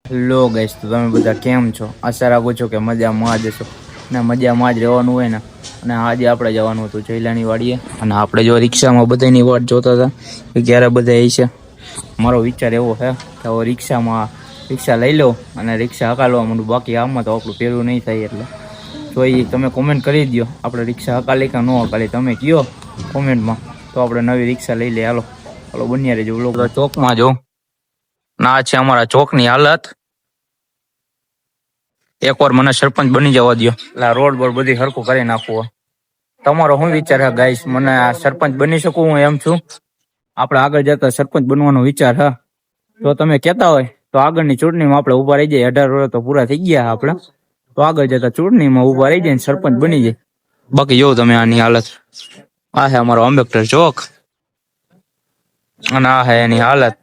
Hello guys, તો તમે બધા કેમ છો? આશા રાખું છું કે મજામાં જ હશો ને મજામાં જ રહેવાનું હોય ને. અને આજે આપણે જવાનું હતું જયલાની વાડીએ અને આપણે જો રિક્ષામાં બધાની વાટ જોતા હતા કે ક્યારે બધા આવી છે. મારો વિચાર એવો છે કે હવે રિક્ષા લઈ લો અને રિક્ષા હકાલવા માંડું. બાકી આમાં તો આપણું પેલું નહીં થાય. એટલે જો એ તમે કોમેન્ટ કરી દો, આપણે રિક્ષા હકાલી કે ન હકાલી તમે કહો કોમેન્ટમાં, તો આપણે નવી રિક્ષા લઈ લઈએ. હાલો હાલો બન્યા રહેજો. ચોકમાં જો ના છે અમારા ચોકની હાલત. એકવાર મને સરપંચ બની જવા દો, એટલે રોડ બોડ બધી હરખું કરી નાખવું. તમારો શું વિચાર છે ગાઈસ? મને આ સરપંચ બની શકું? હું એમ છું. આપણે આગળ જતા સરપંચ બનવાનો વિચાર છે. જો તમે કહેતા હોય તો આગળની ચૂંટણીમાં આપણે ઉભા રહી જાય. 18 વર્ષ તો પૂરા થઈ ગયા આપણે, તો આગળ જતા ચૂંટણીમાં ઉભા રહી જાય, સરપંચ બની જાય. બાકી જો તમે આની હાલત, આ છે અમારો આંબેડકર ચોક અને આ છે એની હાલત.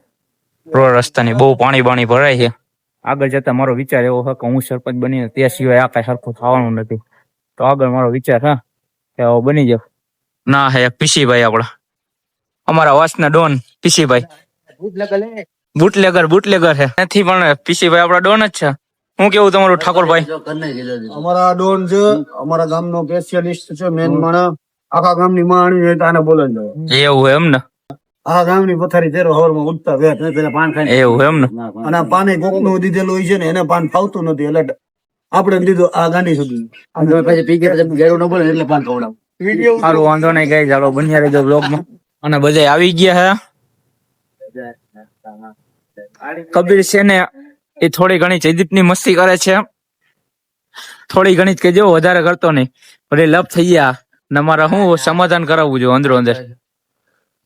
રોડ રસ્તાની બહુ પાણી બાણી ભરાય છે. આગળ જતા મારો વિચાર એવો છે કે હું સરપંચ બનીને તે સિવાય આ કઈ સરખું થવાનું નથી. તો આગળ મારો વિચાર છે કે બની જાવ. ના હે એક પીસીભાઈ, આપડા અમારા વાસના ડોન પીસીભાઈ. બુટલેગર છે નથી, પણ પીસીભાઈ આપડા ડોન જ છે. હું કેવું તમારું ઠાકોરભાઈ? અમારા ડોન છે, અમારા ગામનો સ્પેશિયાલિસ્ટ છે, મેન માણસ. આખા ગામની માણી આને બોલે એવું એમ ને? આ ગામની પથારી તેરો હવારમાં ઉઠતા વેત પેલા પાન ખાઈ એવું એમ ને? અને આ પાને કોકનું દીધેલું હોય છે ને, એને પાન ફાવતું નથી એટલે આપણે દીધું આ ગાંડી સુધી. પછી પી ગયા ગેરું ન બોલે એટલે પાન ખવડાવ. સારું, વાંધો નહીં ગાઈ, ચાલો બન્યા રહેજો બ્લોગમાં. અને બધા આવી ગયા હે. કબીર છે ને એ થોડી ઘણી જયદીપની મસ્તી કરે છે, થોડી ઘણી જ કેજો, વધારે કરતો નહીં. ભલે લપ થઈ ગયા ને મારા હું સમાધાન કરાવવું જોઈએ અંદરો અંદર.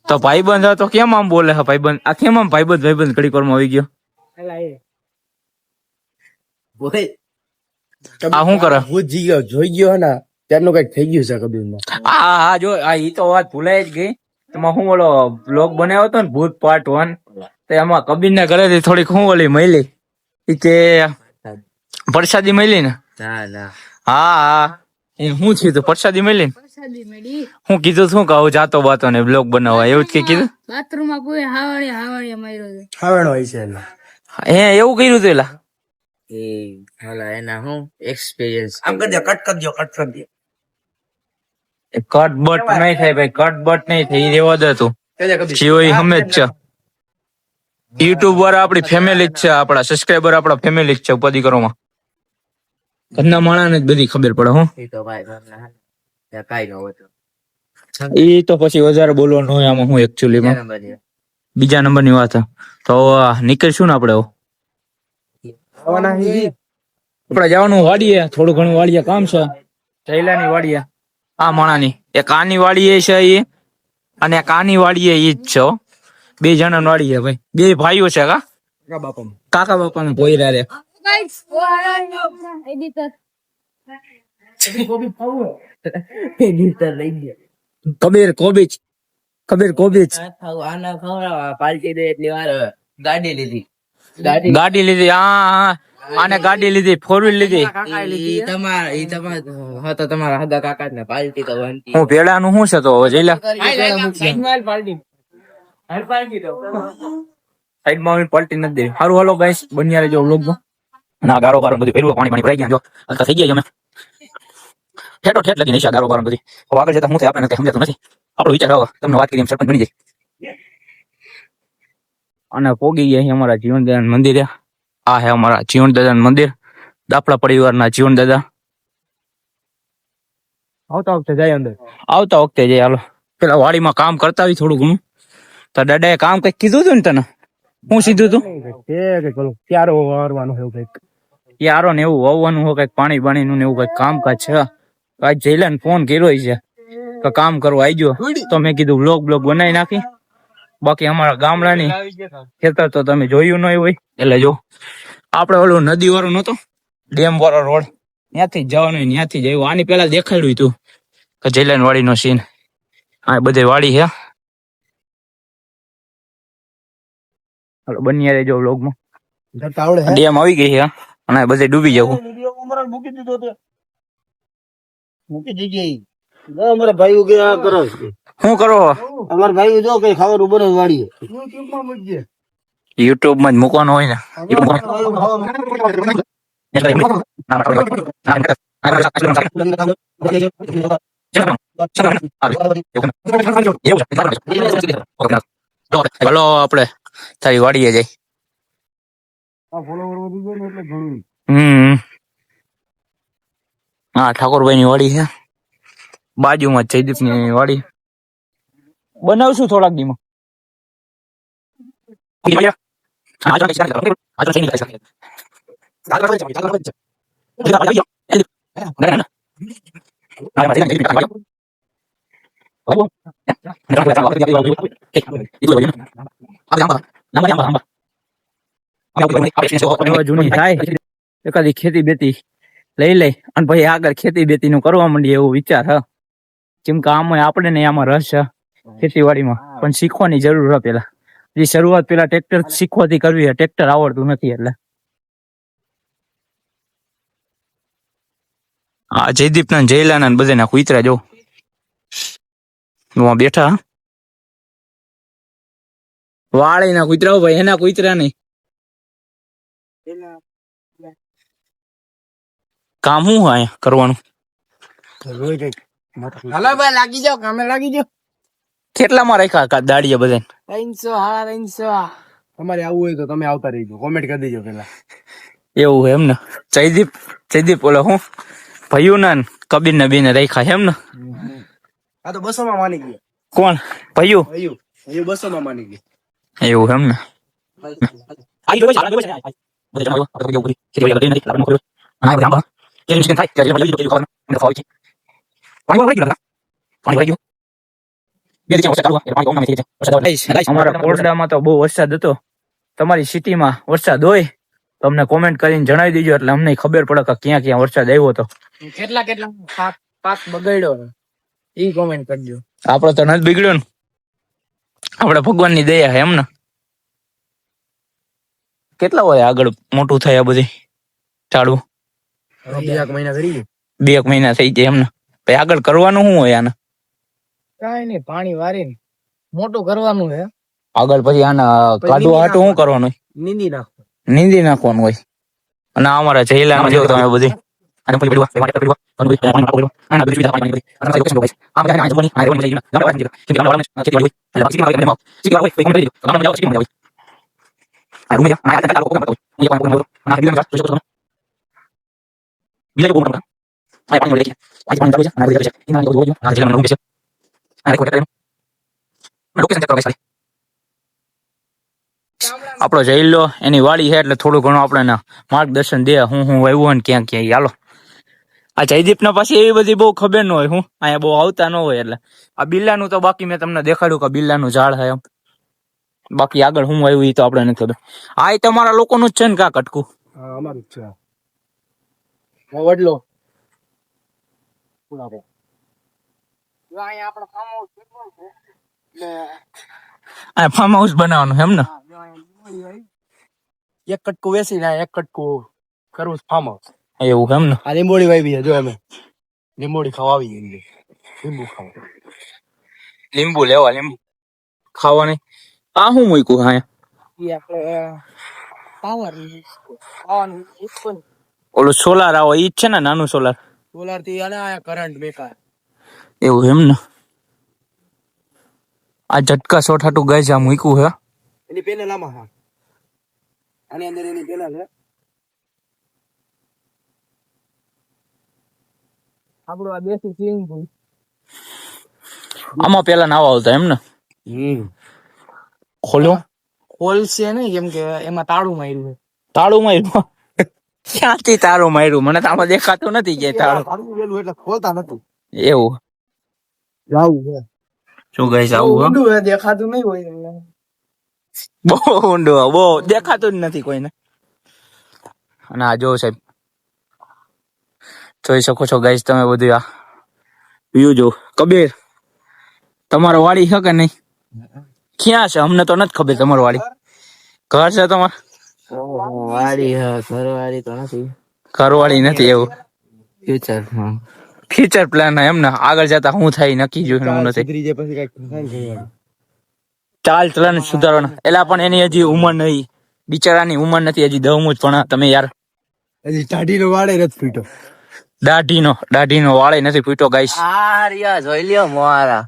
તો ભાઈબંધ તો કેમ આમ બોલે છે ભાઈબંધ? આ કેમ આમ ભાઈબંધ ઘડી કોરમાં આવી ગયો? આ શું કરે? જોઈ ગયો ને ત્યારનું કઈક થઈ ગયું છે કબીરમાં. હા જો ઈ તો વાત ભૂલાઈ જ ગઈ. એમાં હું ઓલો બ્લોગ બનાવ્યો હતો ને ભૂત પાર્ટ 1, તો એમાં કબીર ના ઘરેથી થોડીક હું ઓલી મળી કે પ્રસાદી મળી ને. હા હું થયું તું? પ્રસાદી મળી ને. હું કીધું શું કહું જાતો બાતો ને બ્લોગ બનાવવા, એવું જ કીધું. બાથરૂમમાં કોઈ હાવણીએ માર્યો છે. હાવણો હોય છે હે એવું કર્યું તું? એલા એના હું એક્સપિરિયન્સ આમ કરી દે, કટ કરી દો. કટ બટ નહીં થાય ભાઈ, કટ બટ નહીં થાય. રેવા દે તું. જીઓ હમે જ છે. યુટ્યુબ વાળા આપડી ફેમિલી જ છે, આપડા સબસ્ક્રાઈબર આપડા ફેમિલી જ છે. ઉપાધિ કરો માં ઘરના માણસને જ બધી ખબર પડે. હું તો ભાઈ કઈ ન હોતું. એ તો પછી વધારે બોલવાનું હોય આમાં. હું એકચ્યુઅલી બીજા નંબર ની વાત. તો નીકળશું ને આપડે. આપડે જવાનું વાડીએ, થોડું ઘણું વાડીએ કામ છે. જયલાની વાડીએ આ માણાની એક આની વાડીએ છે એ, અને એક આની વાડીએ ઈ જ છે. બે જણા વાડીએ ભાઈ, બે ભાઈઓ છે. કાકા બાપા ને પોયરા રે. કબીર કોબીચ આના ખવડાવવા પાલટી દે એટલી વાર ગાડી લીધી. ગાડી લીધી. હા આને ગાડી લીધી, 4 વ્હીલ લીધી. તમારા હગા કાકા ને પાલટી તો હું પેલાનું શું છે તો જઈલા સાઈડમાં પલટી નથી દેવી. સારું હાલો ગાઈસ, બન્યા રહેજો વ્લોગમાં. ના ગારો ગારો બધું પેલું પાણી ભરાઈ ગયા. જો હલકા થઈ ગયા અમે ઠેઠો ઠેઠ લગી નહીં ગારો ગારો બધી. આગળ જતા હું થાય આપણે કઈ સમજાતું નથી. આપણો વિચાર આવો તમને વાત કરી સરપંચ બની જાય. અને પોગી ગયા અમારા જીવનદાદા મંદિરે. આ હે અમારા જીવનદાદા મંદિર, દાપડા પરિવારના જીવનદાદા. આવતા વખતે જાય. હાલો પેલા વાડીમાં કામ કરતા હોય થોડું ઘણું. તો દાદાએ કામ કઈક કીધું હતું ને તને? હું સીધું તું ક્યારો વારવાનું એવું કઈક યારો ને એવું વાવવાનું હોય, કઈક પાણી બાણી નું ને એવું કઈક કામકાજ છે. આજ જયલાને ફોન કર્યો છે કે કામ કરવા આવી ગયો, તો મેં કીધું બ્લોગ બનાવી નાખી. બાકી અમારા ગામડાની ખેતર તો તમે જોયું નહીં હોય. એટલે જો આપડે ઓલું નદી વાળો નતો, ડેમ વાળો રોડ, ત્યાંથી જ જવાનું, ત્યાંથી જ આવ્યું. આની પેલા દેખાડ્યું તું કે જયલાન વાડી નો સીન. હા બધે વાડી છે. બન્યા રહેજો વ્લોગમાં. ડેમ આવી ગઈ છે અને બધે ડૂબી જવું. મૂકી દીધી અમારા ભાઈઓ કે આ કરો શું કરો? અમારા ભાઈઓ જો કઈ ખાવાનું બને વાડીએ. યુટ્યુબ માં જ મૂકવાનો હોય ને ચલો આપડે તારી વાડીએ જઈ. હા ઠાકોરભાઈ ની વાડી છે બાજુમાં જ જયદીપ ની વાડી. બનાવશું થોડાક દીમાં. જૂની થાય એકાદી ખેતી બેતી લઈ લઈ અને પછી આગળ ખેતી બેતી નું કરવા માંડીએ એવો વિચાર હ. કેમ કે આમાં આપણે ને આમાં રસ છે ખેતીવાડીમાં પણ શીખવાની જરૂર છે પેલા. જે શરૂઆત પેલા ટ્રેક્ટર શીખવાથી કરવી છે. ટ્રેક્ટર આવડતું નથી એટલે. હા જયદીપ ના જયલાના બધા ના કુતરા જો બેઠા વાળી ના કુતરા ભાઈ એના કુતરા નહીં. કામ શું હોય કરવાનું? હાલો ભાઈ લાગી જાઓ, કામે લાગી જાઓ. કેટલામાં રાખ્યા દાડિયા બધા? 300 350. તમારે આવવું હોય તો તમે આવતા રહીજો, કોમેન્ટ કરી દેજો પેલા. એવું એમ ને? જયદીપ ઓલો હું ભયું ને કબીર ને બેને રાખ્યા એમ ને? આ તો 200 માં માની ગયા. કોણ ભયું? 200 માં માની ગયા. એવું એમ ને? અમારા કોરડામાં તો બહુ વરસાદ હતો. તમારી સિટીમાં વરસાદ હોય તો અમને કોમેન્ટ કરીને જણાવી દેજો એટલે અમને ખબર પડે કે ક્યાં ક્યાં વરસાદ આવ્યો હતો. કેટલા પાક બગડ્યો ઈ કોમેન્ટ કરજો. આપડે તો નથી બગડ્યો ને, આપડે ભગવાન ની દયા છે એમ ને. કેટલા હોય આગળ મોટું થાય આ બધી ઝાડવું? 2 મહિના કરી ગયું. 2 મહિના થઈ જાય એમને? પછી આગળ કરવાનું શું હોય આને? કઈ નઈ, પાણી વારીને મોટું કરવાનું છે. આગળ પછી આના કાઢવા હાટું શું કરવાનું? નીંદી નાખવાનું હોય. અને અમારા જયલા જો તમે બધી આપણો જયલો એની વાડી છે એટલે થોડું ઘણું આપણે માર્ગદર્શન દે હું આવ્યું ને ક્યાં ક્યાં. હાલો આ જયદીપ ના પાસે એવી બધી બહુ ખબર ન હોય. હું અહીંયા બહુ આવતા ન હોય એટલે આ બિલ્લાનું તો બાકી મેં તમને દેખાડ્યું કે બિલ્લાનું ઝાડ છે એમ. બાકી આગળ હું આવ્યું એ તો આપણે નથી ખબર. આ એ તમારા લોકોનું જ છે ને કા કટકું? અમારું જ છે વડલો. ફાર્મ હાઉસ બનાવવાનું એમ ને? એક કટકું વેસી ને એક કટકું કરવું ફાર્મ હાઉસ. એવું એમ ને? આ લીંબોડી વાવી જો અમે લીંબોડી ખાવા આવી ગઈ. લીંબુ ખાવા, લીંબુ લેવા, લીંબુ ખાવા નહીં. આ શું મૂક્યું? હા આપણે પાવર ઓલું સોલાર આવો ઈ જ છે ને? નાનું સોલાર. સોલાર થી આને કરંટ મેકા. એવું એમ ને? આ ઝટકા શોટ હાટું ગાય આ મૂક્યું હે. એની પેનલ આમાં હા, આની અંદર એની પેનલ છે. આપણું આ બેસી સ્વિમિંગ પૂલ. આમાં પેલા નાવા આવતા એમ ને? ખોલ્યો ખોલશે ને કેમ કે એમાં તાળું માર્યું છે. તાળું માર્યું? ક્યાંથી તાળું માર્યું? મને તો આમાં દેખાતું નથી કે તાળું. તાળું વેલું એટલે ખોલતા નથી. એવું જાવું છે. શું ગાઈસ આવું ઊંડું છે, દેખાતું નહીં હોય. બહુ ઊંડું, બહુ દેખાતું જ નથી કોઈને. અને આ જો સાહેબ જોઈ શકો છો ગાઈસ તમે બધું આ વ્યૂ જો. કબીર તમારો વાડી છે કે નહીં? ક્યાં છે? અમને તો નથી ખબર તમારું વાડી. ઘર છે તમારે? વાડી ઘરવાળી તો નથી. ઘરવાળી નથી એવું? ફ્યુચર ફ્યુચર પ્લાન એમ ને? આગળ જતા શું થાય નક્કી જોયું નથી. ચાલ ચલણ સુધારવાના. એલા પણ એની હજી ઉંમર નહીં, બિચારાની ઉંમર નથી હજી 10મું જ ભણે. તમે યાર હજી ટાઢી નો વાળે નથી ફીટો. દાઢીનો વાળે નથી ફૂટ્યો ગાઈસ. આ રિયા જોઈ લ્યો મારા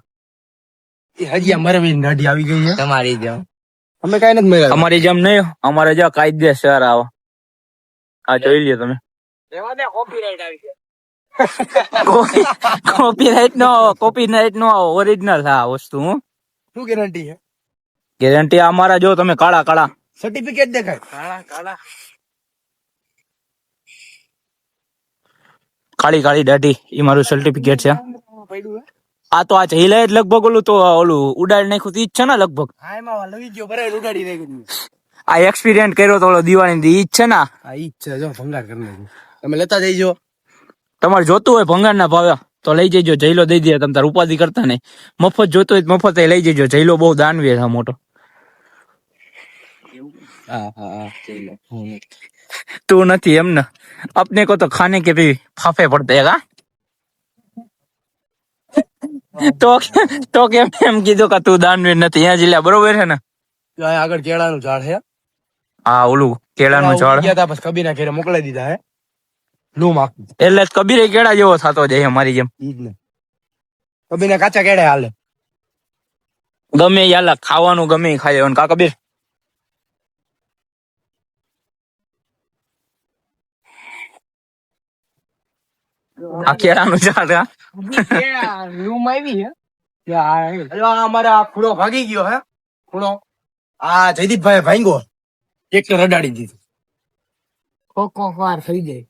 હજી અમારે બી દાઢી આવી ગઈ છે. તમારી જેમ અમે કઈ નથી મળ્યા. અમારી જેમ નહીં, અમારે જો કાયદેસર આવો. આ જોઈ લ્યો તમે. કોપીરાઇટ નો ઓરિજિનલ આ વસ્તુ. હું શું ગેરંટી છે? ગેરંટી અમારા જો તમે કાળા સર્ટિફિકેટ દેખાય. કાળી દાઢી એ મારું સર્ટિફિકેટ છે. પડ્યું હે? આ તો આ જઈલે જ લગભગ ઓલું ઉડાડી નાખ્યું ઈ જ છે ને લગભગ. હા એમાં લવી ગયો બરાબર ઉડાડી નાખ્યું. આ એક્સપિરિયન્ટ કર્યો તો ઓલો દિવાળી ઈ જ છે ને. હા ઈ જ છે. જો ભંગાર કરી નાખ્યું. તમે લેતા જઈજો. તમારે જોતું હોય ભંગાર ના ભાવે તો લઈ જજો. જઈલો દઈ દે. તમે તાર ઉપાધિ કરતા નહીં. મફત જોતું હોય તો મફત લઈ જજો. જઈલો બહુ દાનવીર છે મોટો. હા તું નથી એમ ને. अपने को तो खाने के भी फाफे पड़ते हैं का? તો કેમ એમ કીધું કે તું દાનવીર નથી? અહીંયા જિલ્લા બરોબર છે ને. ત્યાં આગળ કેળાનું ઝાડ છે. હા ઓલું કેળાનું ઝાડ. ગયા તા પછી કબીરના ઘરે મોકલાઈ દીધા હે. લૂમ આખી. એટલે કબીરે કેળા જેવો થતો જાય અમારી જેમ. ઈ જ ને. કબીરના કાચા કેળે હાલે. ગમે યાલા ખાવાનું ગમે ઈ ખાઈ લેવાનું. કા કબીર આ કેળાનું ઝાડ હા? લૂમ આવી હે. ત્યાં અમારે આ ખૂણો ભાગી ગયો હે. ખૂણો આ જયદીપભાઈ ભાંગો. ટ્રેક્ટર અડાડી દીધું. કોક વાર થઈ જાય.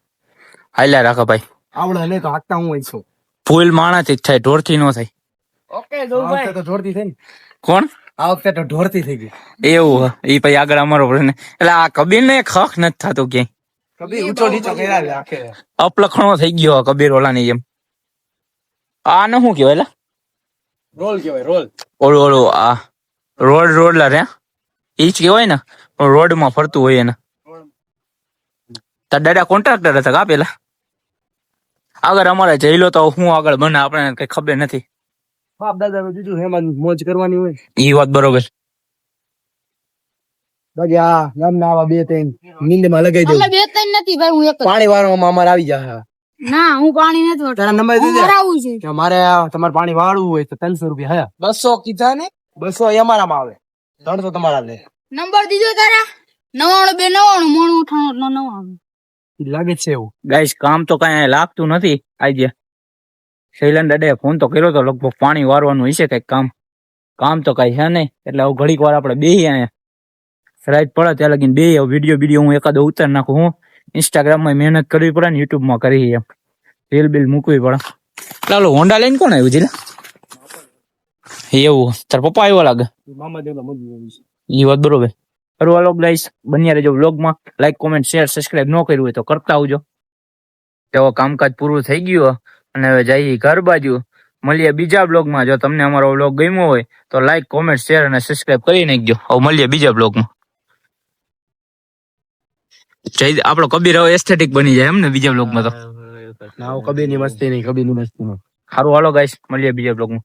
હાલ્યા રાખો ભાઈ. આવડે નહીં તો હાકતા હું હોય છું. ફૂલ માણાથી જ થાય, ઢોરથી નો થાય. ઓકે આ વખતે તો ઢોરતી થઈ ને. કોણ? આ વખતે તો ઢોરતી થઈ ગઈ. એવું હે? ઈ પછી આગળ અમારો પ્રશ્ન. એટલે આ કબીર ને ખખ નથી થતું ક્યાંય. કબીર ઊંચો નીચો કર્યા લે આખે. અપલખણો થઈ ગયો કબીર ઓલાની જેમ. આ ને શું કહેવાય? રોલ કહેવાય રોલ. ઓલું આ રોડલા રે ઈ જ કહેવાય ને. રોડ માં ફરતું હોય એને. તાર દાદા કોન્ટ્રાક્ટર હતા કા પેલા? આગળ અમારે જઈલો તો હું આગળ બને આપણે કઈ ખબર નથી. બાપ દાદા નું જુજુ હેમાં મોજ કરવાની હોય. ઈ વાત બરોબર. બાકી આ ગામના આવા બે ત્રણ નીંદમાં લગાઈ દઉં. એટલે બે ત્રણ નથી ભાઈ, હું એક જ. પાણી વાળવામાં અમારે આવી જાય. ના હું પાણી નથી વાળતો. તારા નંબર હું દીધે વરાવું છું. કે મારે તમારે પાણી વાળવું હોય તો 300 રૂપિયા હે. 200 કીધા ને. 200 અમારામાં આવે. 300 તમારા લે. નંબર દીધો તારા 99 299 99 ઈ લાગે છે એવું. ગાઈસ કામ તો કઈ લાગતું નથી. આજે શૈલન દાદાએ ફોન તો કર્યો તો લગભગ પાણી વારવાનું હશે કઈક કામ તો કઈ છે નહીં. એટલે હવે ઘડીક વાર આપણે બેહી અહીંયા રાઈટ પડે ત્યાં લગીને બે વિડીયો હું એકાદો ઉતાર નાખું. હું ઇન્સ્ટાગ્રામમાં મહેનત કરવી પડે ને યુટ્યુબમાં કરી એમ રીલ બિલ મૂકવી પડે. ચાલો હોન્ડા લઈને કોણ આવ્યું જીલા? એવું તાર પપ્પા આવ્યો લાગે. મામા દેવલા મજબૂત છે. ઈ વાત બરોબર. હાલો ગાઈસ બન્યા રહેજો વ્લોગમાં. લાઈક કોમેન્ટ શેર સબસ્ક્રાઇબ ન કર્યું હોય તો કરતા આવજો. તેવો કામકાજ પૂરું થઈ ગયું અને હવે જઈએ ઘર બાજુ. મળીએ બીજા બ્લોગમાં. જો તમને અમારો વ્લોગ ગમ્યો હોય તો લાઈક કોમેન્ટ શેર અને સબસ્ક્રાઇબ કરી નાખજો. હવે મળીએ બીજા બ્લોગમાં. આપણો કબીર હવે એસ્થેટિક બની જાય એમ ને બીજા બ્લોગમાં તો. ના કબીરની મસ્તી નહીં. કબીરની મસ્તી નહીં. સારું હાલો ગાઈસ મળીએ બીજા બ્લોગમાં.